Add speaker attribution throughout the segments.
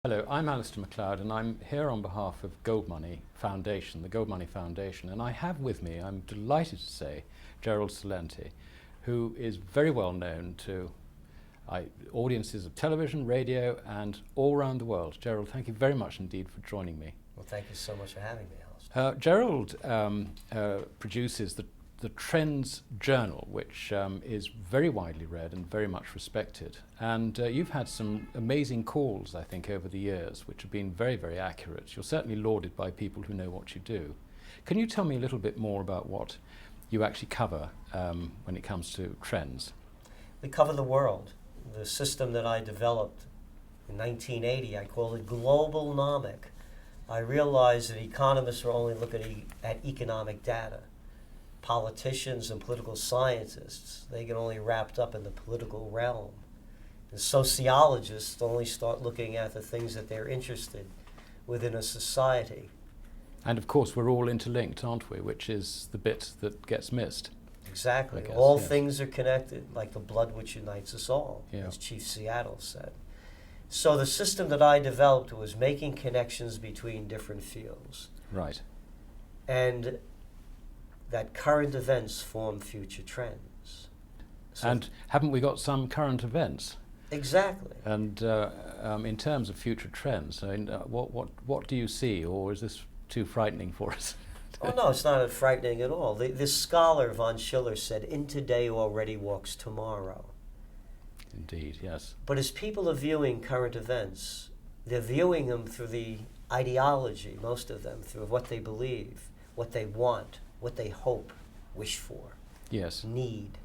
Speaker 1: Hello, I'm Alasdair Macleod, and I'm here on behalf of Gold Money Foundation, the Gold Money Foundation, and I have with me, I'm delighted to say, Gerald Celente, who is very well known to audiences of television, radio, and all around the world. Gerald, thank you very much indeed for joining me.
Speaker 2: Well, thank you so much for having me, Alasdair.
Speaker 1: Gerald produces the Trends Journal, which is very widely read and very much respected. And you've had some amazing calls, I think, over the years, which have been very, very accurate. You're certainly lauded by people who know what you do. Can you tell me a little bit more about what you actually cover when it comes to trends?
Speaker 2: We cover the world. The system that I developed in 1980, I called it globalnomic. I realized that economists were only looking at economic data. Politicians and political scientists, they get only wrapped up in the political realm. And sociologists only start looking at the things that they're interested within a society.
Speaker 1: And of course, we're all interlinked, aren't we? Which is the bit that gets missed.
Speaker 2: Exactly.
Speaker 1: Guess,
Speaker 2: all
Speaker 1: yes.
Speaker 2: Things are connected, like the blood which unites us all, as Chief Seattle said. So the system that I developed was making connections between different fields.
Speaker 1: Right.
Speaker 2: And that current events form future trends. So
Speaker 1: and haven't we got some current events?
Speaker 2: Exactly.
Speaker 1: And in terms of future trends, I mean, what do you see, or is this too frightening for us?
Speaker 2: Oh no, it's not frightening at all. This scholar, von Schiller, said, "In today already walks tomorrow."
Speaker 1: Indeed, yes.
Speaker 2: But as people are viewing current events, they're viewing them through the ideology, most of them, through what they believe, what they want, what they hope, wish for,
Speaker 1: yes,
Speaker 2: need.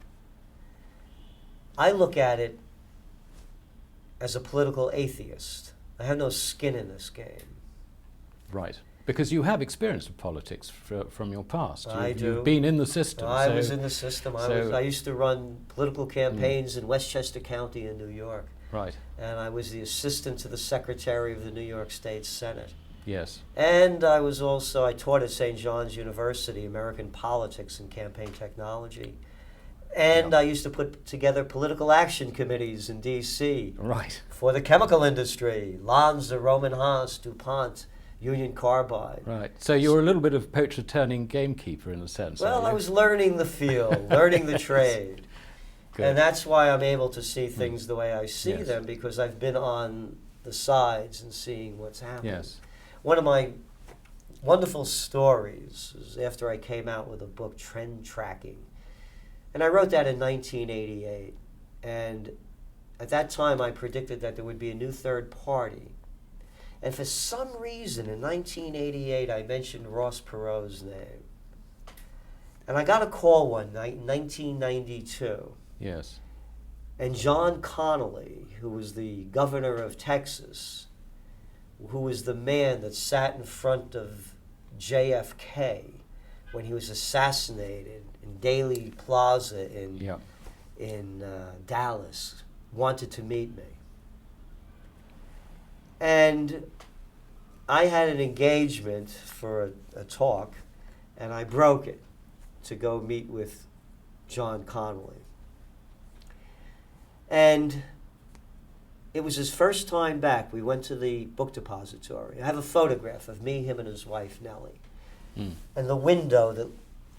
Speaker 2: I look at it as a political atheist. I have no skin in this game.
Speaker 1: Right. Because you have experience of politics from your past.
Speaker 2: I do.
Speaker 1: You've been in the system.
Speaker 2: I was in the system.
Speaker 1: So
Speaker 2: I used to run political campaigns in Westchester County in New York.
Speaker 1: Right.
Speaker 2: And I was the assistant to the secretary of the New York State Senate.
Speaker 1: Yes.
Speaker 2: And I taught at St. John's University, American Politics and Campaign Technology. And I used to put together political action committees in D.C.
Speaker 1: Right.
Speaker 2: For the chemical industry, Lonza, Roman Haas, DuPont, Union Carbide.
Speaker 1: Right. So you were a little bit of poacher turning gamekeeper in a sense.
Speaker 2: Well, I was learning the field, learning the trade.
Speaker 1: Good.
Speaker 2: And that's why I'm able to see things the way I see them, because I've been on the sides and seeing what's happening.
Speaker 1: Yes.
Speaker 2: One of my wonderful stories is after I came out with a book, Trend Tracking. And I wrote that in 1988. And at that time, I predicted that there would be a new third party. And for some reason, in 1988, I mentioned Ross Perot's name. And I got a call one night in 1992.
Speaker 1: Yes.
Speaker 2: And John Connally, who was the governor of Texas, who was the man that sat in front of JFK when he was assassinated in Daley Plaza in Dallas, wanted to meet me. And I had an engagement for a talk, and I broke it to go meet with John Connally. And it was his first time back. We went to the book depository. I have a photograph of me, him, and his wife, Nellie. And the window that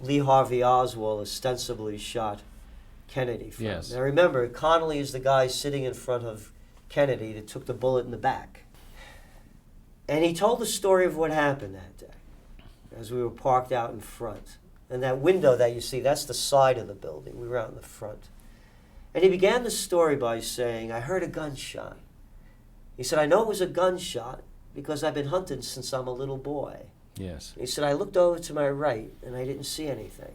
Speaker 2: Lee Harvey Oswald ostensibly shot Kennedy from.
Speaker 1: Yes.
Speaker 2: Now remember, Connally is the guy sitting in front of Kennedy that took the bullet in the back. And he told the story of what happened that day as we were parked out in front. And that window that you see, that's the side of the building. We were out in the front. And he began the story by saying, "I heard a gunshot." He said, "I know it was a gunshot because I've been hunting since I'm a little boy."
Speaker 1: Yes.
Speaker 2: He said, "I looked over to my right and I didn't see anything."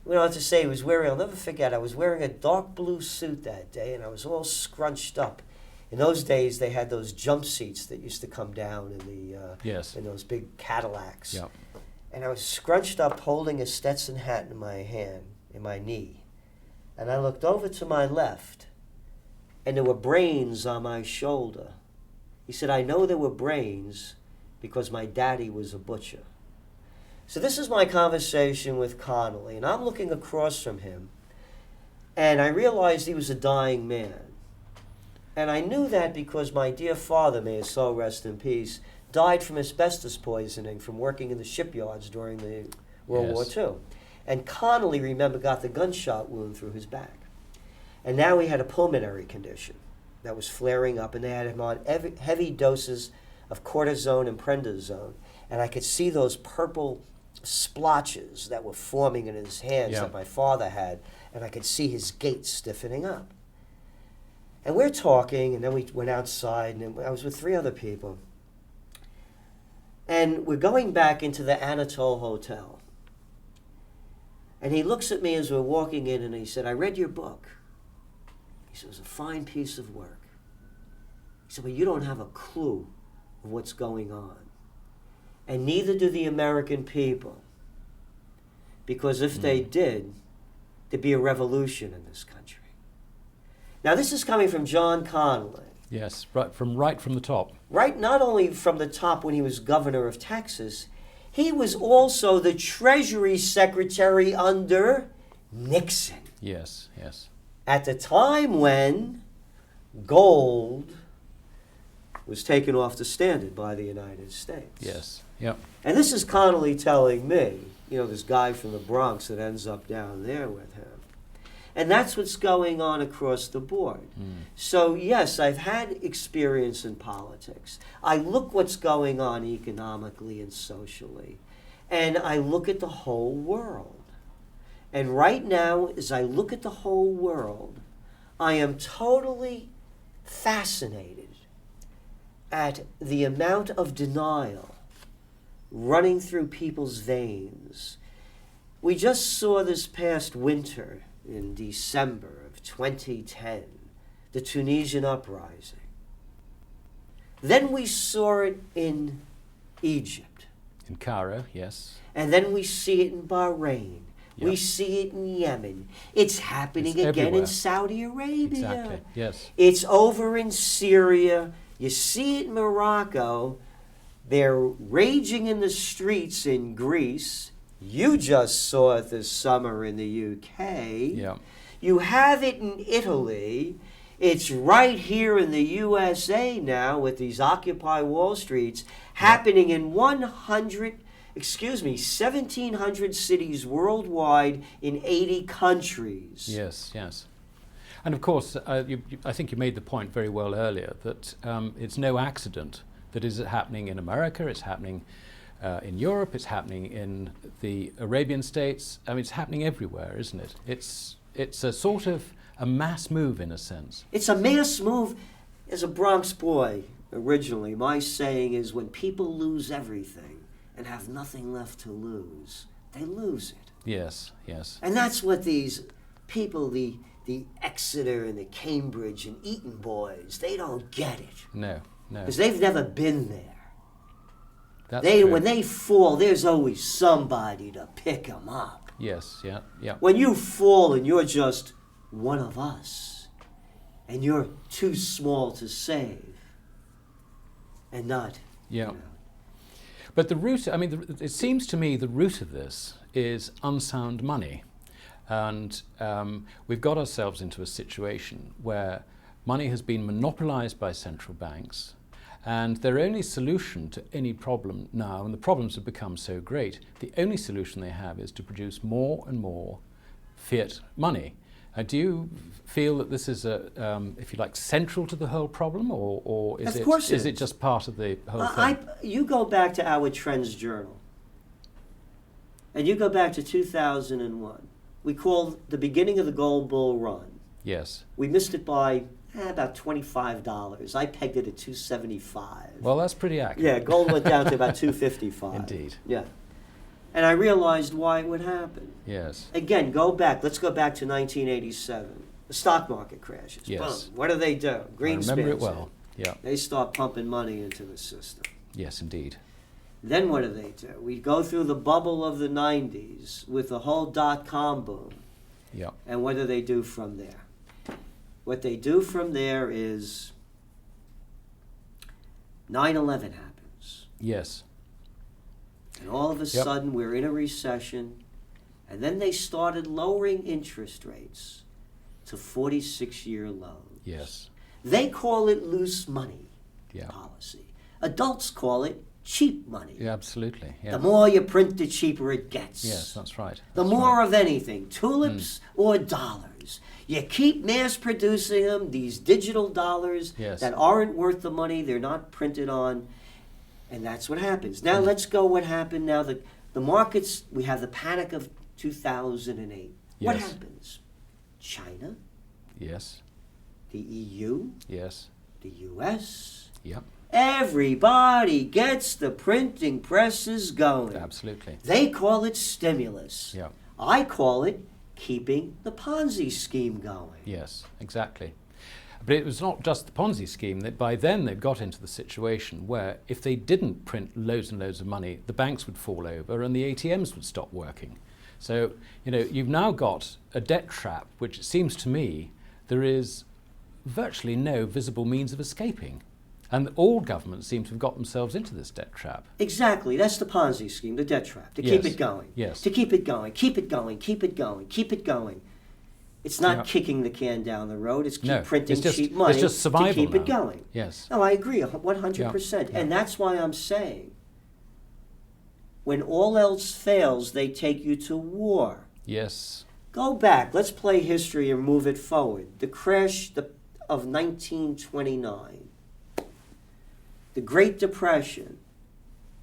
Speaker 2: We don't have to say he was wearing, I'll never forget, I was wearing a dark blue suit that day and I was all scrunched up. In those days, they had those jump seats that used to come down in those big Cadillacs.
Speaker 1: Yep.
Speaker 2: And I was scrunched up holding a Stetson hat in my hand, in my knee. And I looked over to my left, and there were brains on my shoulder. He said, "I know there were brains because my daddy was a butcher." So this is my conversation with Connally, and I'm looking across from him, and I realized he was a dying man. And I knew that because my dear father, may his soul rest in peace, died from asbestos poisoning from working in the shipyards during the World War II. And Connally, remember, got the gunshot wound through his back. And now he had a pulmonary condition that was flaring up, and they had him on heavy doses of cortisone and prednisone. And I could see those purple splotches that were forming in his hands that my father had, and I could see his gait stiffening up. And we're talking, and then we went outside, and I was with 3 other people. And we're going back into the Anatole Hotel. And he looks at me as we're walking in, and he said, "I read your book." He said, "It was a fine piece of work." He said, "But you don't have a clue of what's going on. And neither do the American people. Because if they did, there'd be a revolution in this country." Now, this is coming from John Connally.
Speaker 1: Yes, right from the top.
Speaker 2: Right, not only from the top when he was governor of Texas, he was also the Treasury Secretary under Nixon.
Speaker 1: Yes, yes.
Speaker 2: At the time when gold was taken off the standard by the United States.
Speaker 1: Yes, yep.
Speaker 2: And this is Connally telling me, this guy from the Bronx that ends up down there with him. And that's what's going on across the board. So, yes, I've had experience in politics. I look what's going on economically and socially. And I look at the whole world. And right now, as I look at the whole world, I am totally fascinated at the amount of denial running through people's veins. We just saw this past winter, in December of 2010, the Tunisian uprising. Then we saw it in Egypt.
Speaker 1: In Cairo, yes.
Speaker 2: And then we see it in Bahrain.
Speaker 1: Yep.
Speaker 2: We see it in Yemen. It's happening again
Speaker 1: everywhere.
Speaker 2: in Saudi Arabia.
Speaker 1: Exactly, yes.
Speaker 2: It's over in Syria. You see it in Morocco. They're raging in the streets in Greece. You just saw it this summer in the UK.
Speaker 1: Yeah.
Speaker 2: You have it in Italy. It's right here in the USA now with these Occupy Wall Streets happening in 1,700 cities worldwide in 80 countries.
Speaker 1: Yes, yes. And of course, I think you made the point very well earlier that it's no accident that is happening in America, it's happening in Europe, it's happening in the Arabian states. I mean, it's happening everywhere, isn't it? It's a sort of a mass move in a sense.
Speaker 2: It's a mass move. As a Bronx boy, originally, my saying is when people lose everything and have nothing left to lose, they lose it.
Speaker 1: Yes, yes.
Speaker 2: And that's what these people, the Exeter and the Cambridge and Eton boys, they don't get it.
Speaker 1: No, no.
Speaker 2: Because they've never been there.
Speaker 1: That's true.
Speaker 2: When they fall, there's always somebody to pick them up.
Speaker 1: Yes, yeah, yeah.
Speaker 2: When you fall and you're just one of us, and you're too small to save, and not,
Speaker 1: Yeah. But the root, I mean, it seems to me the root of this is unsound money. And we've got ourselves into a situation where money has been monopolized by central banks, and their only solution to any problem now, and the problems have become so great, the only solution they have is to produce more and more fiat money. Do you feel that this is, if you like, central to the whole problem, or is it just part of the whole thing?
Speaker 2: You go back to our Trends Journal, and you go back to 2001. We called the beginning of the gold bull run.
Speaker 1: Yes.
Speaker 2: We missed it by about $25. I pegged it at $275.
Speaker 1: Well, that's pretty accurate.
Speaker 2: Yeah, gold went down to about $255.
Speaker 1: Indeed.
Speaker 2: Yeah. And I realized why it would happen.
Speaker 1: Yes.
Speaker 2: Again, let's go back to 1987. The stock market crashes.
Speaker 1: Yes.
Speaker 2: Boom. What do? Greenspan.
Speaker 1: I remember it well. Yeah.
Speaker 2: They start pumping money into the system.
Speaker 1: Yes, indeed.
Speaker 2: Then what do? We go through the bubble of the 90s with the whole dot-com boom.
Speaker 1: Yeah.
Speaker 2: And what do they do from there? What they do from there is 9/11 happens.
Speaker 1: Yes.
Speaker 2: And all of a sudden we're in a recession. And then they started lowering interest rates to 46-year lows.
Speaker 1: Yes.
Speaker 2: They call it loose money policy. Adults call it cheap money.
Speaker 1: Yeah, absolutely. Yeah.
Speaker 2: The more you print, the cheaper it gets.
Speaker 1: Yes, that's right.
Speaker 2: The
Speaker 1: That's
Speaker 2: more
Speaker 1: right.
Speaker 2: of anything, tulips or dollars. You keep mass producing them, these digital dollars that aren't worth the money, they're not printed on, and that's what happens. Now let's go what happened now. The markets, we have the panic of 2008. What happens? China,
Speaker 1: Yes.
Speaker 2: the EU,
Speaker 1: Yes.
Speaker 2: the US,
Speaker 1: Yep.
Speaker 2: everybody gets the printing presses going.
Speaker 1: Absolutely.
Speaker 2: They call it stimulus.
Speaker 1: Yep.
Speaker 2: I call it keeping the Ponzi scheme going.
Speaker 1: Yes, exactly. But it was not just the Ponzi scheme. That by then they'd got into the situation where if they didn't print loads and loads of money, the banks would fall over and the ATMs would stop working. So, you've now got a debt trap, which it seems to me there is virtually no visible means of escaping. And all governments seem to have got themselves into this debt trap.
Speaker 2: Exactly. That's the Ponzi scheme, the debt trap. To keep it going.
Speaker 1: Yes.
Speaker 2: To keep it going, keep it going, keep it going, keep it going. It's not kicking the can down the road. It's printing cheap money
Speaker 1: it's just survival
Speaker 2: to keep
Speaker 1: now.
Speaker 2: it going.
Speaker 1: Yes.
Speaker 2: No, I agree 100%. And that's why I'm saying when all else fails, they take you to war.
Speaker 1: Yes.
Speaker 2: Go back. Let's play history and move it forward. The crash of 1929. The Great Depression,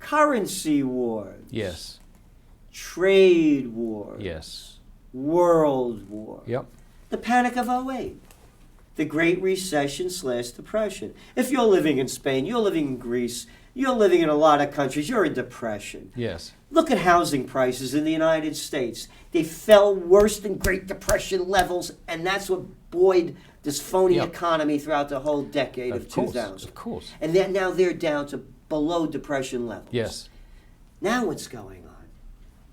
Speaker 2: currency wars,
Speaker 1: Yes.
Speaker 2: trade wars,
Speaker 1: Yes.
Speaker 2: world war,
Speaker 1: Yep.
Speaker 2: the Panic of '08, the Great Recession / Depression. If you're living in Spain, you're living in Greece, you're living in a lot of countries, you're in depression.
Speaker 1: Yes.
Speaker 2: Look at housing prices in the United States. They fell worse than Great Depression levels, and that's what buoyed this phony economy throughout the whole decade of 2000.
Speaker 1: Of course.
Speaker 2: And now they're down to below depression levels.
Speaker 1: Yes.
Speaker 2: Now what's going on?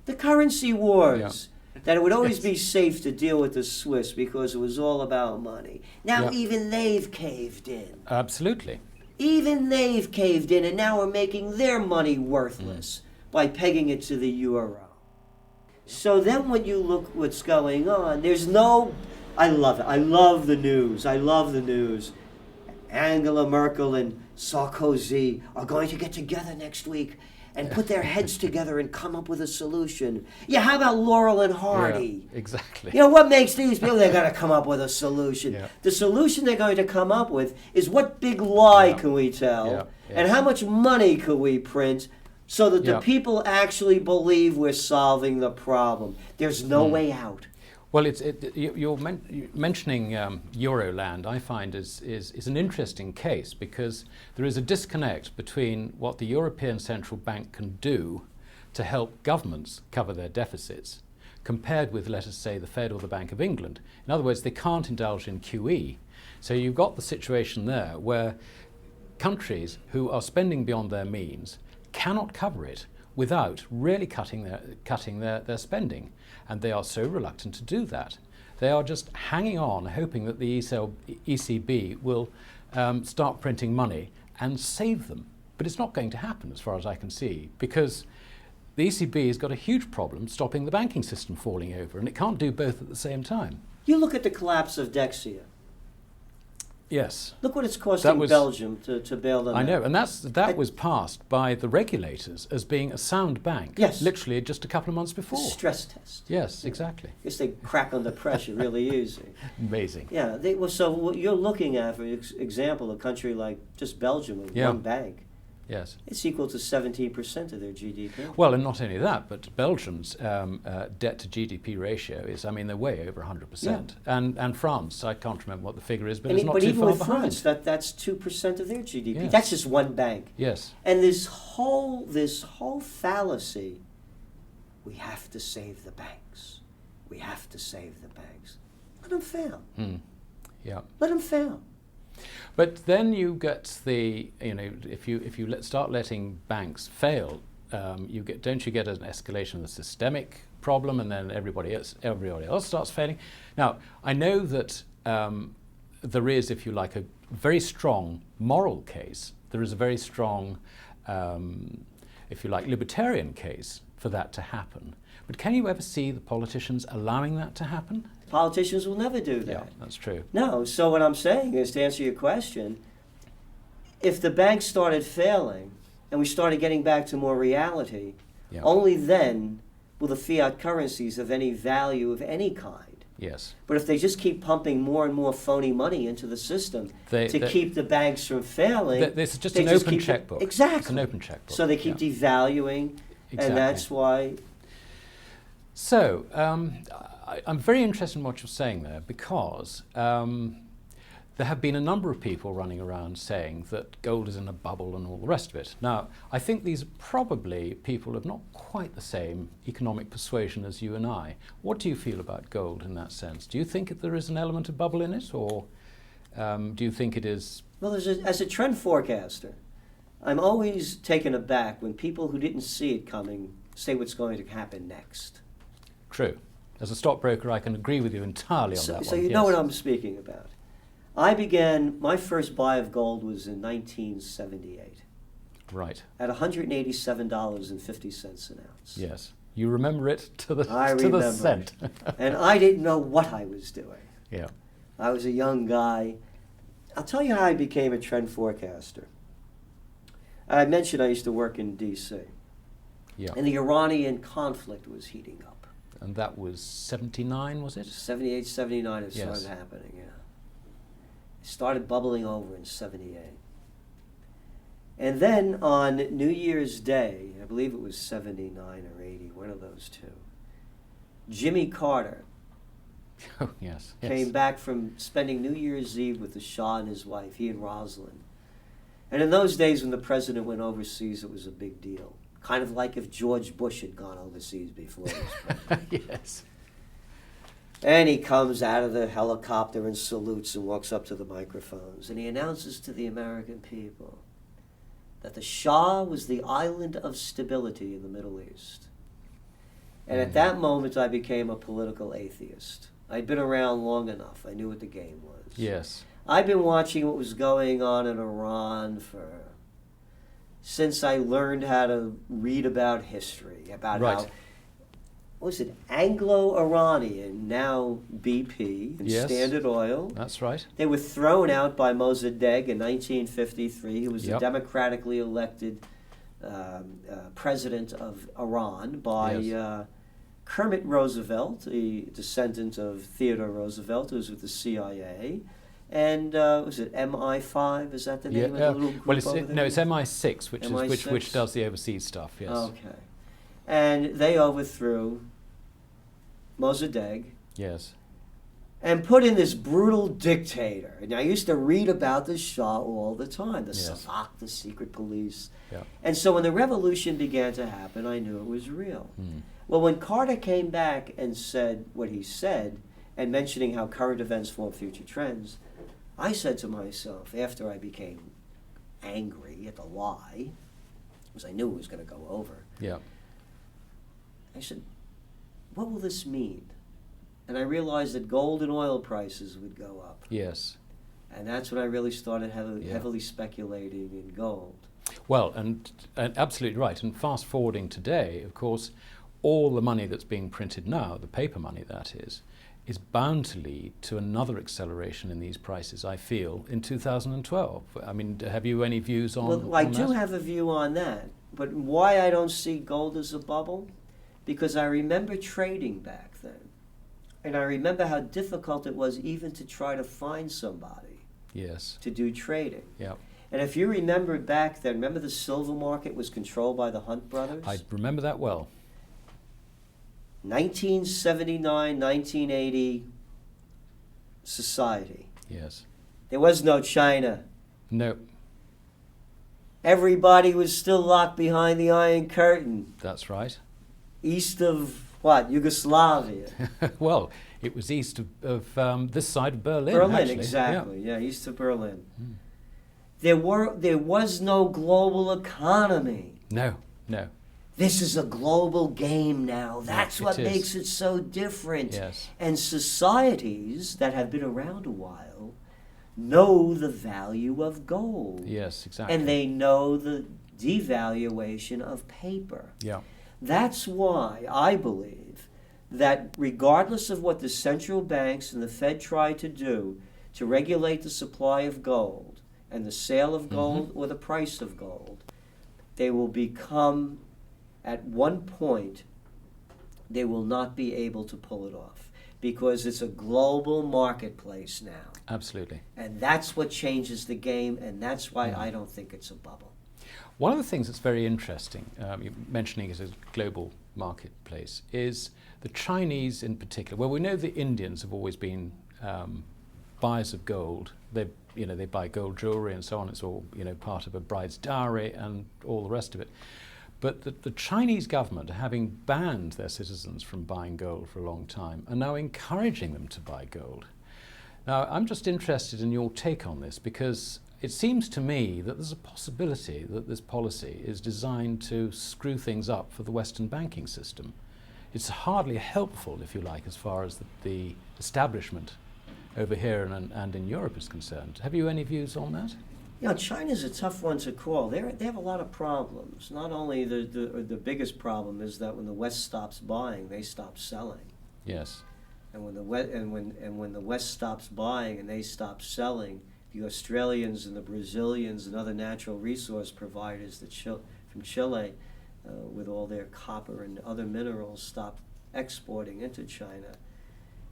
Speaker 2: The currency wars. That it would always be safe to deal with the Swiss because it was all about money. Now even they've caved in.
Speaker 1: Absolutely.
Speaker 2: Even they've caved in, and now are making their money worthless by pegging it to the euro. So then when you look what's going on, there's no... I love it. I love the news. I love the news. Angela Merkel and Sarkozy are going to get together next week and put their heads together and come up with a solution. Yeah, how about Laurel and Hardy?
Speaker 1: Yeah, exactly.
Speaker 2: What makes these people? They're going to come up with a solution.
Speaker 1: Yeah.
Speaker 2: The solution they're going to come up with is what big lie can we tell and how much money could we print so that the people actually believe we're solving the problem. There's no way out.
Speaker 1: Well, you're mentioning Euroland, I find, is an interesting case because there is a disconnect between what the European Central Bank can do to help governments cover their deficits compared with, let us say, the Fed or the Bank of England. In other words, they can't indulge in QE. So you've got the situation there where countries who are spending beyond their means cannot cover it without really cutting their spending. And they are so reluctant to do that. They are just hanging on, hoping that the ECB will start printing money and save them. But it's not going to happen as far as I can see, because the ECB has got a huge problem stopping the banking system falling over, and it can't do both at the same time.
Speaker 2: You look at the collapse of Dexia.
Speaker 1: Yes.
Speaker 2: Look what it's costing Belgium to bail them out.
Speaker 1: I know, and that was passed by the regulators as being a sound bank.
Speaker 2: Yes.
Speaker 1: Literally just a couple of months before.
Speaker 2: Stress test.
Speaker 1: Yes, exactly.
Speaker 2: I guess they crack under pressure really easy.
Speaker 1: Amazing.
Speaker 2: Yeah. So what you're looking at, for example, a country like just Belgium with one bank.
Speaker 1: Yes.
Speaker 2: It's equal to 17% of their GDP.
Speaker 1: Well, and not only that, but Belgium's debt to GDP ratio is, they're way over 100%. And France, I can't remember what the figure is, but it's not too far behind. But even with France, that's 2% of their GDP. Yes.
Speaker 2: That's just one bank.
Speaker 1: Yes.
Speaker 2: And this whole fallacy, we have to save the banks. We have to save the banks. Let them fail.
Speaker 1: Yeah.
Speaker 2: Let them fail.
Speaker 1: But then you get if you start letting banks fail, don't you get an escalation of the systemic problem, and then everybody else starts failing. Now, I know that there is, if you like, a very strong moral case. There is a very strong, if you like, libertarian case for that to happen. But can you ever see the politicians allowing that to happen?
Speaker 2: Politicians will never do that.
Speaker 1: Yeah, that's true.
Speaker 2: No, so what I'm saying is, to answer your question, if the banks started failing and we started getting back to more reality,
Speaker 1: Yeah.
Speaker 2: only then will the fiat currencies have any value of any kind.
Speaker 1: Yes.
Speaker 2: But if they just keep pumping more and more phony money into the system to keep the banks from failing,
Speaker 1: this is just
Speaker 2: they
Speaker 1: an
Speaker 2: just
Speaker 1: open
Speaker 2: keep
Speaker 1: checkbook.
Speaker 2: Exactly.
Speaker 1: It's an open checkbook.
Speaker 2: So they keep devaluing, and that's why.
Speaker 1: So I'm very interested in what you're saying there, because there have been a number of people running around saying that gold is in a bubble and all the rest of it. Now, I think these are probably people of not quite the same economic persuasion as you and I. What do you feel about gold in that sense? Do you think that there is an element of bubble in it, or do you think it is?
Speaker 2: Well, as a trend forecaster, I'm always taken aback when people who didn't see it coming say what's going to happen next.
Speaker 1: True. As a stockbroker, I can agree with you entirely on that one.
Speaker 2: So you know what I'm speaking about. My first buy of gold was in 1978.
Speaker 1: Right.
Speaker 2: At $187.50 an ounce.
Speaker 1: Yes. You remember it to the
Speaker 2: the
Speaker 1: cent.
Speaker 2: And I didn't know what I was doing.
Speaker 1: Yeah.
Speaker 2: I was a young guy. I'll tell you how I became a trend forecaster. I mentioned I used to work in D.C.
Speaker 1: Yeah.
Speaker 2: And the Iranian conflict was heating up.
Speaker 1: And that was 79, was it?
Speaker 2: 78, 79 it started happening, yeah. It started bubbling over in 78. And then on New Year's Day, I believe it was 79 or 80, one of those two, Jimmy Carter came back from spending New Year's Eve with the Shah and his wife, he and Rosalind. And in those days when the president went overseas, it was a big deal. Kind of like if George Bush had gone overseas before he was president.
Speaker 1: Yes.
Speaker 2: And he comes out of the helicopter and salutes and walks up to the microphones. And he announces to the American people that the Shah was the island of stability in the Middle East. And at that moment, I became a political atheist. I'd been around long enough. I knew what the game was.
Speaker 1: Yes.
Speaker 2: I've been watching what was going on in Iran since I learned how to read about history, about how, what was it, Anglo-Iranian, now BP and Standard Oil.
Speaker 1: That's right.
Speaker 2: They were thrown out by Mossadegh in 1953, who was the democratically elected president of Iran by Kermit Roosevelt, a descendant of Theodore Roosevelt, who was with the CIA. And was it MI5? Is that the name of the little group over there?
Speaker 1: No, it's MI6, which does the overseas stuff. Yes.
Speaker 2: Okay, and they overthrew Mossadegh.
Speaker 1: Yes.
Speaker 2: And put in this brutal dictator. And I used to read about the Shah all the time, the Savak, the secret police.
Speaker 1: Yeah.
Speaker 2: And so when the revolution began to happen, I knew it was real. Well, when Carter came back and said what he said, and mentioning how current events form future trends, I said to myself, after I became angry at the lie, because I knew it was going to go over, I said, what will this mean? And I realized that gold and oil prices would go up.
Speaker 1: Yes.
Speaker 2: And that's when I really started heavily speculating in gold.
Speaker 1: Well, and absolutely right. And fast forwarding today, of course, all the money that's being printed now, the paper money that is bound to lead to another acceleration in these prices, I feel, in 2012. I mean, have you any views on that?
Speaker 2: Well, I do have a view on that. But why I don't see gold as a bubble? Because I remember trading back then. And I remember how difficult it was even to try to find somebody to do trading.
Speaker 1: Yeah.
Speaker 2: And if you remember back then, remember the silver market was controlled by the Hunt brothers?
Speaker 1: I remember that well.
Speaker 2: 1979, 1980 society.
Speaker 1: Yes.
Speaker 2: There was no China.
Speaker 1: No.
Speaker 2: Everybody was still locked behind the Iron Curtain.
Speaker 1: That's right.
Speaker 2: East of what? Yugoslavia.
Speaker 1: Well, it was east of this side of Berlin.
Speaker 2: Berlin,
Speaker 1: actually.
Speaker 2: exactly. Yeah, east of Berlin. There was no global economy.
Speaker 1: No.
Speaker 2: This is a global game now. That's what makes it so different.
Speaker 1: Yes.
Speaker 2: And societies that have been around a while know the value of gold.
Speaker 1: Yes, exactly.
Speaker 2: And they know the devaluation of paper.
Speaker 1: Yeah.
Speaker 2: That's why I believe that regardless of what the central banks and the Fed try to do to regulate the supply of gold and the sale of gold or the price of gold, they will become, at one point, they will not be able to pull it off because it's a global marketplace now.
Speaker 1: Absolutely.
Speaker 2: And that's what changes the game, and that's why I don't think it's a bubble.
Speaker 1: One of the things that's very interesting, you're mentioning it as a global marketplace, is the Chinese in particular. Well, we know the Indians have always been buyers of gold. They buy gold jewelry and so on. It's all part of a bride's dowry and all the rest of it. But the Chinese government, having banned their citizens from buying gold for a long time, are now encouraging them to buy gold. Now, I'm just interested in your take on this, because it seems to me that there's a possibility that this policy is designed to screw things up for the Western banking system. It's hardly helpful, if you like, as far as the establishment over here and in Europe is concerned. Have you any views on that?
Speaker 2: China's a tough one to call. They have a lot of problems. Not only the biggest problem is that when the West stops buying, they stop selling.
Speaker 1: Yes.
Speaker 2: And when the West stops buying and they stop selling, the Australians and the Brazilians and other natural resource providers from Chile, with all their copper and other minerals, stop exporting into China.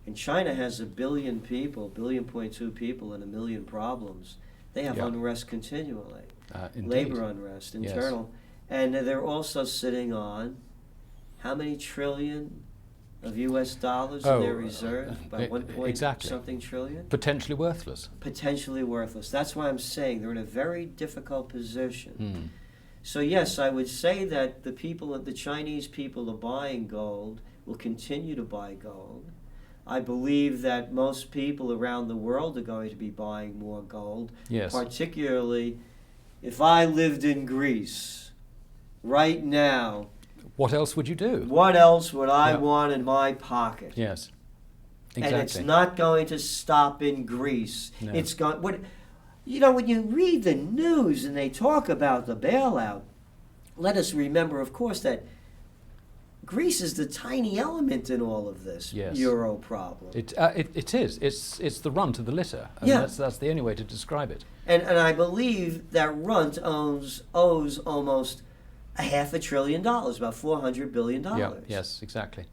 Speaker 2: And China has 1 billion people, 1.2 billion people, and 1 million problems. They have unrest continually, labor unrest, internal. Yes. And they're also sitting on how many trillion of U.S. dollars in their reserve? By 1 point something trillion?
Speaker 1: Potentially worthless.
Speaker 2: Potentially worthless. That's why I'm saying they're in a very difficult position. So yes, I would say that the Chinese people are buying gold, will continue to buy gold. I believe that most people around the world are going to be buying more gold.
Speaker 1: Yes.
Speaker 2: Particularly, if I lived in Greece right now,
Speaker 1: what else would you do?
Speaker 2: What else would I want in my pocket?
Speaker 1: Yes, exactly.
Speaker 2: And it's not going to stop in Greece.
Speaker 1: No.
Speaker 2: It's going. When you read the news and they talk about the bailout, let us remember, of course, that Greece is the tiny element in all of this euro problem.
Speaker 1: It is. It's the runt of the litter. That's the only way to describe it.
Speaker 2: And I believe that runt owes almost $500 billion, about $400 billion.
Speaker 1: Yeah. Yes. Exactly.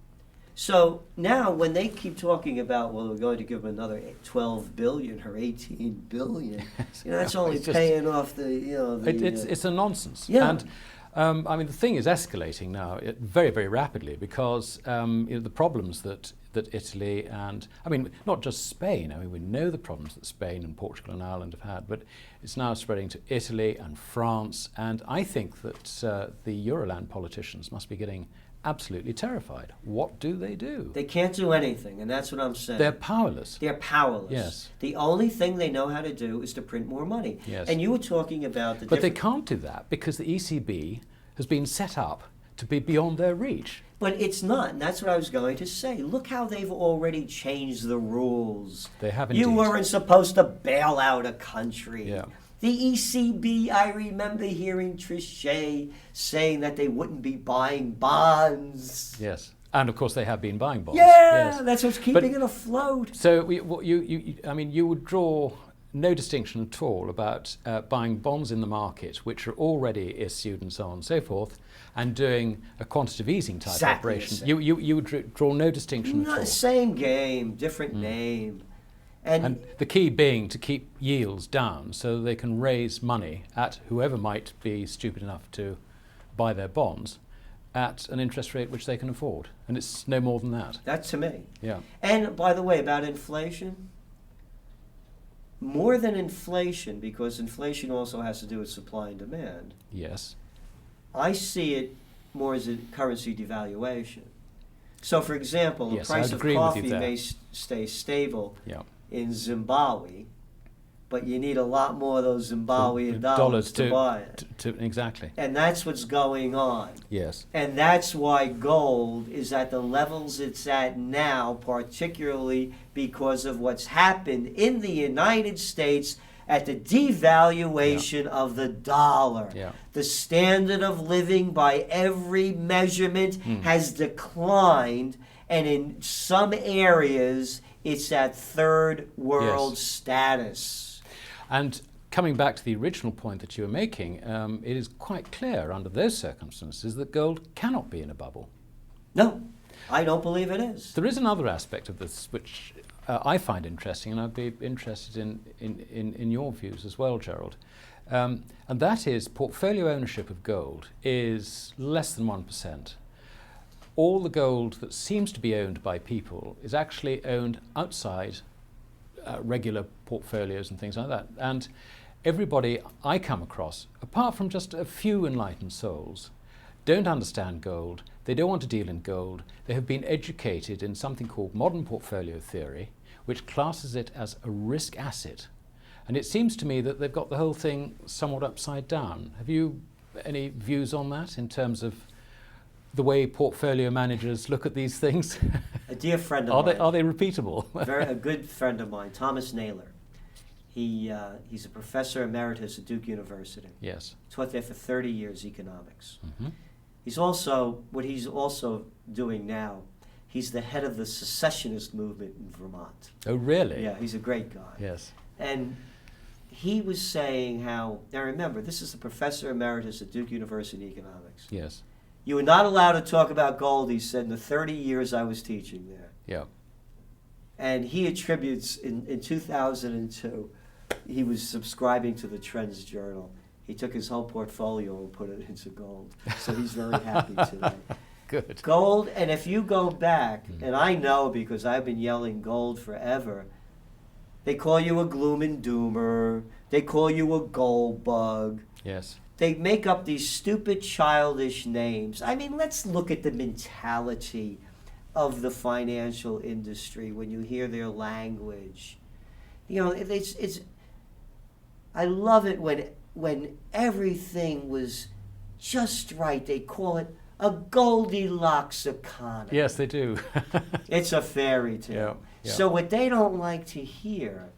Speaker 2: So now, when they keep talking about, well, we're going to give them another 12 billion or 18 billion, that's only paying off the.
Speaker 1: It's a nonsense.
Speaker 2: Yeah.
Speaker 1: And the thing is escalating now very, very rapidly because the problems that Italy and, not just Spain, we know the problems that Spain and Portugal and Ireland have had, but it's now spreading to Italy and France, and I think that the Euroland politicians must be getting absolutely terrified. What do? They
Speaker 2: can't do anything, and that's what I'm saying.
Speaker 1: They're powerless.
Speaker 2: They're powerless.
Speaker 1: Yes.
Speaker 2: The only thing they know how to do is to print more money.
Speaker 1: Yes.
Speaker 2: And you were talking about
Speaker 1: But they can't do that because the ECB has been set up to be beyond their reach.
Speaker 2: But it's not, and that's what I was going to say. Look how they've already changed the rules.
Speaker 1: They have indeed.
Speaker 2: You weren't supposed to bail out a country.
Speaker 1: Yeah.
Speaker 2: The ECB, I remember hearing Trichet saying that they wouldn't be buying bonds.
Speaker 1: Yes. And of course they have been buying bonds.
Speaker 2: Yeah,
Speaker 1: yes.
Speaker 2: That's what's keeping it afloat.
Speaker 1: So you would draw no distinction at all about buying bonds in the market, which are already issued and so on and so forth, and doing a quantitative easing type operation. You would draw no distinction at all.
Speaker 2: Same game, different name.
Speaker 1: And the key being to keep yields down so they can raise money at whoever might be stupid enough to buy their bonds at an interest rate which they can afford. And it's no more than that.
Speaker 2: That to me.
Speaker 1: Yeah.
Speaker 2: And by the way, about inflation, more than inflation, because inflation also has to do with supply and demand.
Speaker 1: Yes.
Speaker 2: I see it more as a currency devaluation. So, for example, the price of coffee may stay stable in Zimbabwe, but you need a lot more of those Zimbabwean dollars to buy it.
Speaker 1: Exactly.
Speaker 2: And that's what's going on.
Speaker 1: Yes.
Speaker 2: And that's why gold is at the levels it's at now, particularly because of what's happened in the United States at the devaluation of the dollar.
Speaker 1: Yeah.
Speaker 2: The standard of living by every measurement has declined, And in some areas, it's at third world
Speaker 1: Yes.
Speaker 2: status.
Speaker 1: And coming back to the original point that you were making, it is quite clear under those circumstances that gold cannot be in a bubble.
Speaker 2: No, I don't believe it is.
Speaker 1: There is another aspect of this which I find interesting, and I'd be interested in your views as well, Gerald. And that is portfolio ownership of gold is less than 1%. All the gold that seems to be owned by people is actually owned outside regular portfolios and things like that. And everybody I come across, apart from just a few enlightened souls, don't understand gold. They don't want to deal in gold. They have been educated in something called modern portfolio theory, which classes it as a risk asset. And it seems to me that they've got the whole thing somewhat upside down. Have you any views on that in terms of the way portfolio managers look at these things?
Speaker 2: A dear friend of mine.
Speaker 1: Are they repeatable?
Speaker 2: A good friend of mine, Thomas Naylor. He's a professor emeritus at Duke University.
Speaker 1: Yes.
Speaker 2: Taught there for 30 years economics.
Speaker 1: Mm-hmm.
Speaker 2: He's also doing now, he's the head of the secessionist movement in Vermont.
Speaker 1: Oh, really?
Speaker 2: Yeah, he's a great guy.
Speaker 1: Yes.
Speaker 2: And he was saying how, now remember, this is the professor emeritus at Duke University economics.
Speaker 1: Yes.
Speaker 2: You were not allowed to talk about gold, he said, in the 30 years I was teaching there.
Speaker 1: Yeah.
Speaker 2: And he attributes, in 2002, he was subscribing to the Trends Journal. He took his whole portfolio and put it into gold. So he's very happy today.
Speaker 1: Good.
Speaker 2: Gold, and if you go back, and I know because I've been yelling gold forever, they call you a gloom and doomer. They call you a gold bug.
Speaker 1: Yes.
Speaker 2: They make up these stupid, childish names. I mean, let's look at the mentality of the financial industry when you hear their language. You know, it's I love it when everything was just right. They call it a Goldilocks economy.
Speaker 1: Yes, they do.
Speaker 2: It's a fairy tale.
Speaker 1: Yeah, yeah.
Speaker 2: So what they don't like to hear,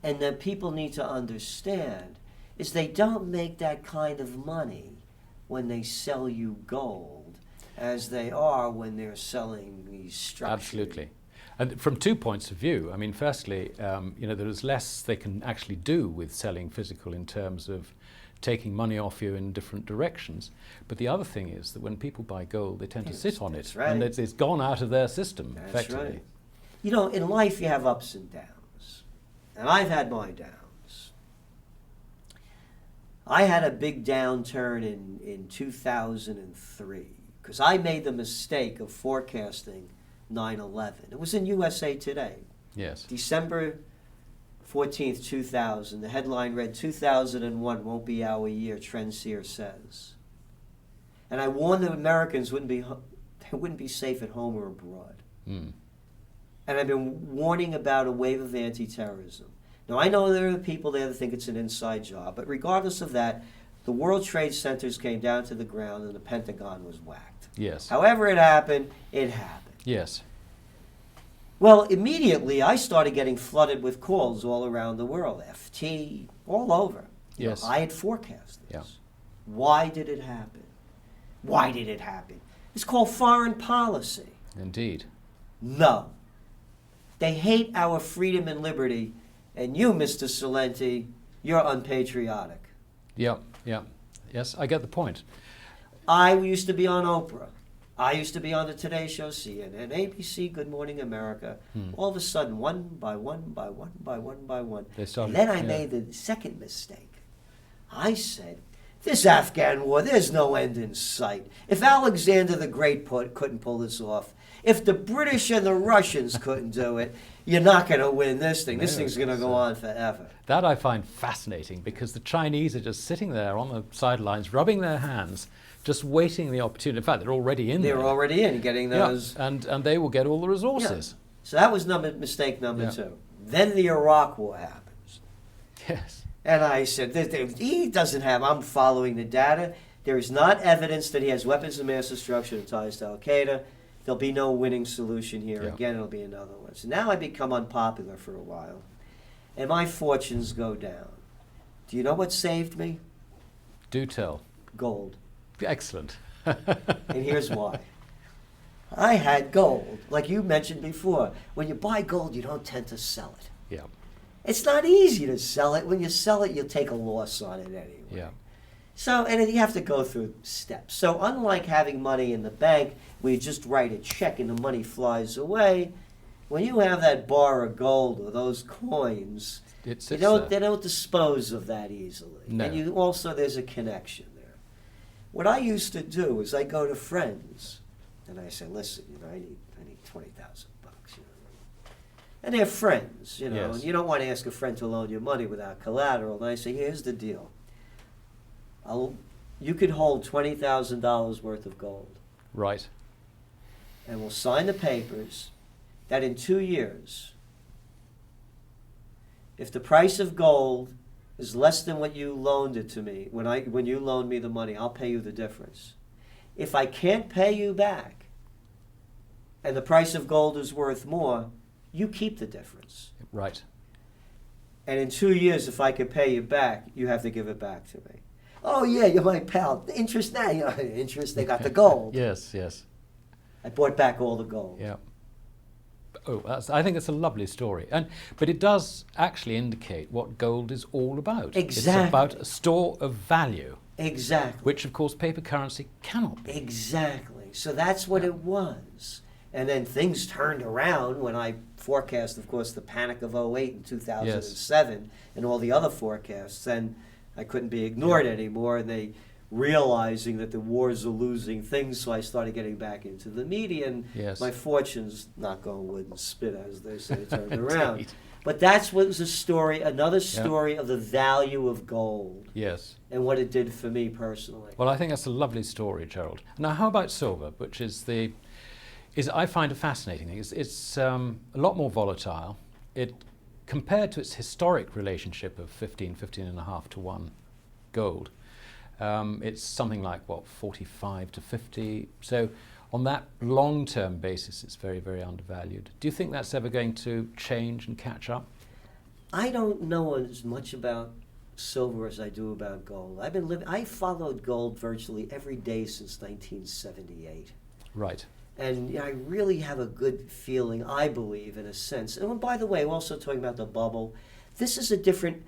Speaker 2: and that people need to understand, is they don't make that kind of money when they sell you gold as they are when they're selling these structures.
Speaker 1: Absolutely. And from 2 points of view, I mean, firstly, there is less they can actually do with selling physical in terms of taking money off you in different directions. But the other thing is that when people buy gold, they tend to sit on it.
Speaker 2: Right.
Speaker 1: And it's gone out of their system,
Speaker 2: That's
Speaker 1: effectively.
Speaker 2: right. You know, in life you have ups and downs. And I've had my downs. I had a big downturn in 2003 because I made the mistake of forecasting 9/11. It was in USA Today.
Speaker 1: Yes.
Speaker 2: December 14th, 2000. The headline read, 2001 won't be our year, Trendseer says. And I warned that Americans wouldn't be safe at home or abroad.
Speaker 1: Mm.
Speaker 2: And I've been warning about a wave of anti-terrorism. Now, I know there are people there that think it's an inside job, but regardless of that, the World Trade Centers came down to the ground and the Pentagon was whacked.
Speaker 1: Yes.
Speaker 2: However it happened, it happened.
Speaker 1: Yes.
Speaker 2: Well, immediately I started getting flooded with calls all around the world, FT, all over.
Speaker 1: Yes.
Speaker 2: I had forecast this.
Speaker 1: Yeah.
Speaker 2: Why did it happen? Why did it happen? It's called foreign policy.
Speaker 1: Indeed.
Speaker 2: No. They hate our freedom and liberty, and you, Mr. Celente, you're unpatriotic.
Speaker 1: Yeah. Yeah. Yes, I get the point.
Speaker 2: I used to be on Oprah. I used to be on the Today Show, CNN, ABC, Good Morning America. All of a sudden, one by one,
Speaker 1: They started,
Speaker 2: and then I made the second mistake. I said, this Afghan war, there's no end in sight. If Alexander the Great couldn't pull this off, if the British and the Russians couldn't do it, you're not going to win this thing. This thing's going to go on forever.
Speaker 1: That I find fascinating because the Chinese are just sitting there on the sidelines, rubbing their hands, just waiting the opportunity. In fact, they're already in there.
Speaker 2: They're already in, getting those.
Speaker 1: Yeah, and they will get all the resources.
Speaker 2: Yeah. So that was mistake number two. Then the Iraq war happens.
Speaker 1: Yes.
Speaker 2: And I said, he doesn't have, I'm following the data. There is not evidence that he has weapons of mass destruction and ties to Al-Qaeda. There'll be no winning solution here.
Speaker 1: Yeah.
Speaker 2: Again, it'll be another one. So now I become unpopular for a while. And my fortunes go down. Do you know what saved me?
Speaker 1: Do tell.
Speaker 2: Gold.
Speaker 1: Excellent.
Speaker 2: And here's why. I had gold, like you mentioned before. When you buy gold, you don't tend to sell it.
Speaker 1: Yeah.
Speaker 2: It's not easy to sell it. When you sell it, you'll take a loss on it anyway.
Speaker 1: Yeah.
Speaker 2: So, and you have to go through steps. So unlike having money in the bank where you just write a check and the money flies away, when you have that bar of gold or those coins, they don't dispose of that easily.
Speaker 1: No.
Speaker 2: And you also, there's a connection there. What I used to do is I go to friends and I say, listen, I need $20,000. And they're friends,
Speaker 1: Yes.
Speaker 2: and you don't want to ask a friend to loan you money without collateral. And I say, here's the deal. You could hold $20,000 worth of gold.
Speaker 1: Right.
Speaker 2: And we'll sign the papers that in 2 years, if the price of gold is less than what you loaned it to me, when you loaned me the money, I'll pay you the difference. If I can't pay you back, and the price of gold is worth more, you keep the difference.
Speaker 1: Right.
Speaker 2: And in 2 years, if I could pay you back, you have to give it back to me. Oh, yeah, you're my pal. The interest now, interest, they got the gold.
Speaker 1: Yes, yes.
Speaker 2: I bought back all the gold.
Speaker 1: Yeah. Oh, I think it's a lovely story. But it does actually indicate what gold is all about.
Speaker 2: Exactly.
Speaker 1: It's about a store of value.
Speaker 2: Exactly.
Speaker 1: Which, of course, paper currency cannot be.
Speaker 2: Exactly. So that's what it was. And then things turned around when I forecast, of course, the panic of '08 and 2007 and all the other forecasts. And I couldn't be ignored anymore. And they realizing that the wars are losing things, so I started getting back into the media. And my fortunes, knock on wood and spit, as they say, turned around. But that's what was a story, another story of the value of gold.
Speaker 1: Yes.
Speaker 2: And what it did for me personally.
Speaker 1: Well, I think that's a lovely story, Gerald. Now, how about silver, which is I find it fascinating. It's a lot more volatile. It, compared to its historic relationship of 15 and a half to 1 gold, it's something like, 45 to 50. So on that long-term basis, it's very, very undervalued. Do you think that's ever going to change and catch up?
Speaker 2: I don't know as much about silver as I do about gold. I followed gold virtually every day since 1978.
Speaker 1: Right.
Speaker 2: And I really have a good feeling, I believe, in a sense. And by the way, also talking about the bubble, this is a different...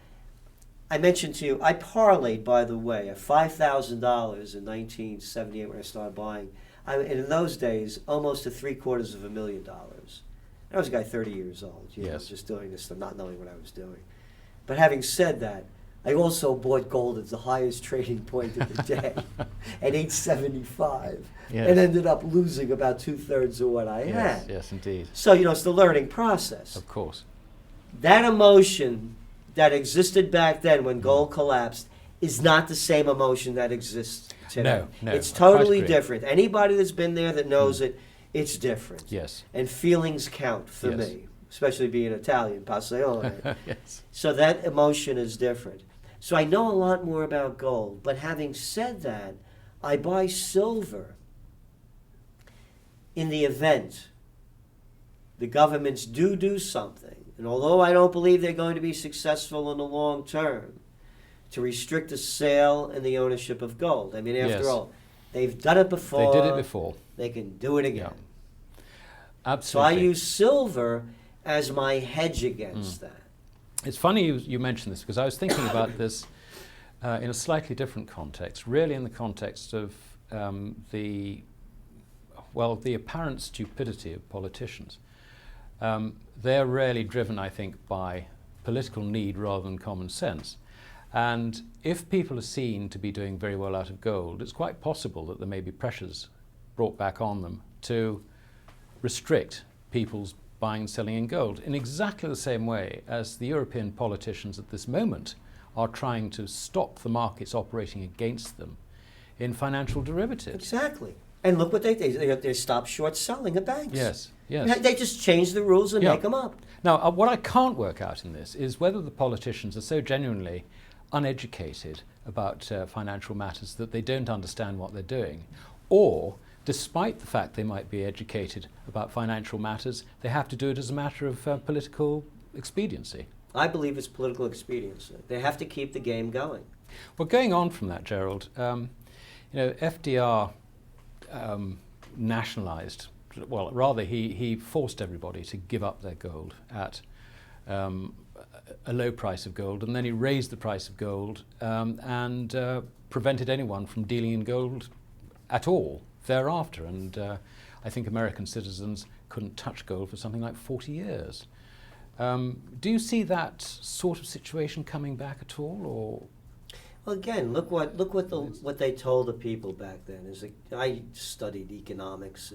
Speaker 2: I mentioned to you, I parlayed, by the way, at $5,000 in 1978 when I started buying. In those days, almost to $750,000. I was a guy 30 years old, just doing this and not knowing what I was doing. But having said that, I also bought gold at the highest trading point of the day at $875 and ended up losing about 2/3 of what I had.
Speaker 1: Yes, indeed.
Speaker 2: So, it's the learning process.
Speaker 1: Of course.
Speaker 2: That emotion that existed back then when gold collapsed is not the same emotion that exists today.
Speaker 1: No,
Speaker 2: it's totally different. Anybody that's been there that knows it, it's different.
Speaker 1: Yes.
Speaker 2: And feelings count for me, especially being Italian, passione.
Speaker 1: Yes.
Speaker 2: So that emotion is different. So I know a lot more about gold, but having said that, I buy silver in the event the governments do something. And although I don't believe they're going to be successful in the long term, to restrict the sale and the ownership of gold. I mean, after all, they've done it before.
Speaker 1: They did it before.
Speaker 2: They can do it again.
Speaker 1: Yeah. Absolutely.
Speaker 2: So I use silver as my hedge against that.
Speaker 1: It's funny you mentioned this, because I was thinking about this in a slightly different context, really in the context of the apparent stupidity of politicians. They're really driven, I think, by political need rather than common sense. And if people are seen to be doing very well out of gold, it's quite possible that there may be pressures brought back on them to restrict people's buying and selling in gold in exactly the same way as the European politicians at this moment are trying to stop the markets operating against them in financial derivatives.
Speaker 2: Exactly. And look what they stopped short selling at banks.
Speaker 1: Yes, yes.
Speaker 2: They just change the rules and make them up.
Speaker 1: Now, what I can't work out in this is whether the politicians are so genuinely uneducated about financial matters that they don't understand what they're doing, or despite the fact they might be educated about financial matters, they have to do it as a matter of political expediency.
Speaker 2: I believe it's political expediency. They have to keep the game going.
Speaker 1: Well, going on from that, Gerald, FDR nationalized well, rather he forced everybody to give up their gold at a low price of gold, and then he raised the price of gold and prevented anyone from dealing in gold at all thereafter. And I think American citizens couldn't touch gold for something like 40 years. Do you see that sort of situation coming back at all, or?
Speaker 2: Well, again, look what they told the people back then. I studied economics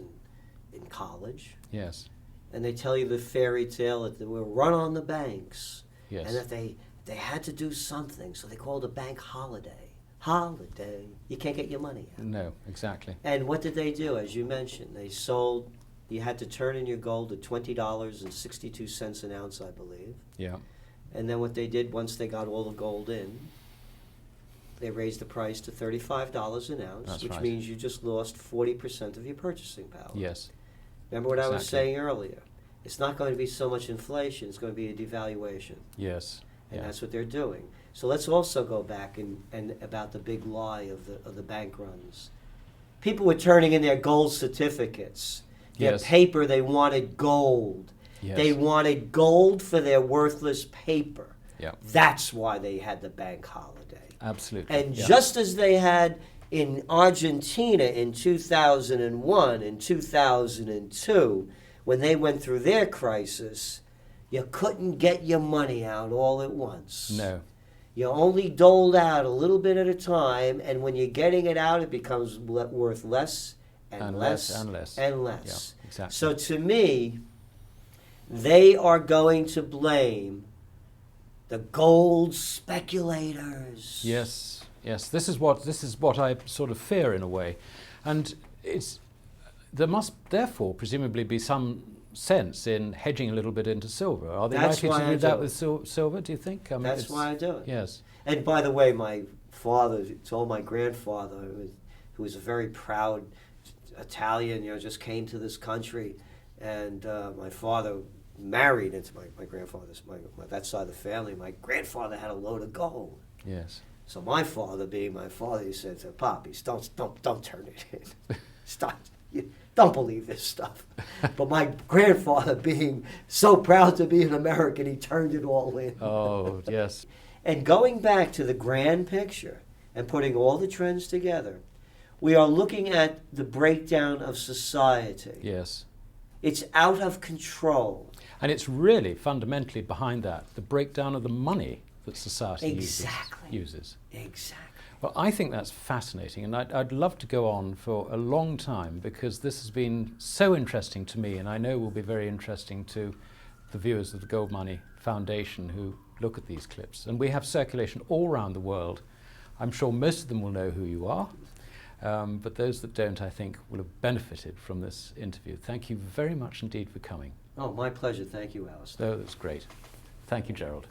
Speaker 2: in college.
Speaker 1: Yes.
Speaker 2: And they tell you the fairy tale that they were run on the banks.
Speaker 1: Yes.
Speaker 2: And that they had to do something, so they called a bank holiday. Holiday. You can't get your money out.
Speaker 1: No, exactly.
Speaker 2: And what did they do? As you mentioned, they sold. You had to turn in your gold at $20.62 an ounce, I believe.
Speaker 1: Yeah.
Speaker 2: And then what they did, once they got all the gold in, they raised the price to $35 an ounce,
Speaker 1: That's
Speaker 2: which
Speaker 1: right.
Speaker 2: means you just lost 40% of your purchasing power.
Speaker 1: Yes.
Speaker 2: Remember what I was
Speaker 1: Exactly.
Speaker 2: saying earlier? It's not going to be so much inflation, it's going to be a devaluation.
Speaker 1: Yes.
Speaker 2: And
Speaker 1: Yeah.
Speaker 2: that's what they're doing. So let's also go back and about the big lie of the bank runs. People were turning in their gold certificates. Their
Speaker 1: Yes.
Speaker 2: paper, they wanted gold.
Speaker 1: Yes.
Speaker 2: They wanted gold for their worthless paper.
Speaker 1: Yeah.
Speaker 2: That's why they had the bank holiday.
Speaker 1: Absolutely.
Speaker 2: And
Speaker 1: yeah.
Speaker 2: just as they had in Argentina in 2001 and 2002, when they went through their crisis, you couldn't get your money out all at once.
Speaker 1: No.
Speaker 2: You only doled out a little bit at a time, and when you're getting it out, it becomes worth less and less
Speaker 1: and less.
Speaker 2: and less.
Speaker 1: Yeah, exactly.
Speaker 2: So to me, they are going to blame the gold speculators.
Speaker 1: Yes, yes. This is what I sort of fear in a way, and there must therefore presumably be some sense in hedging a little bit into silver. Are they
Speaker 2: That's
Speaker 1: likely
Speaker 2: why
Speaker 1: to
Speaker 2: I
Speaker 1: do that
Speaker 2: do
Speaker 1: with silver? Do you think? I mean,
Speaker 2: That's why I do it.
Speaker 1: Yes.
Speaker 2: And by the way, my father told my grandfather, who was a very proud Italian, just came to this country, and my father married into my grandfather's, that side of the family. My grandfather had a load of gold.
Speaker 1: Yes.
Speaker 2: So my father, being my father, he said to Poppies, don't turn it in. Stop. Don't believe this stuff. But my grandfather, being so proud to be an American, he turned it all in.
Speaker 1: Oh, yes.
Speaker 2: And going back to the grand picture and putting all the trends together, we are looking at the breakdown of society.
Speaker 1: Yes.
Speaker 2: It's out of control.
Speaker 1: And it's really fundamentally behind that, the breakdown of the money that society uses.
Speaker 2: Exactly.
Speaker 1: Well, I think that's fascinating, and I'd love to go on for a long time, because this has been so interesting to me, and I know will be very interesting to the viewers of the Gold Money Foundation who look at these clips. And we have circulation all around the world. I'm sure most of them will know who you are, but those that don't, I think, will have benefited from this interview. Thank you very much indeed for coming.
Speaker 2: Oh, my pleasure. Thank you, Alasdair.
Speaker 1: Oh, that's great. Thank you, Gerald.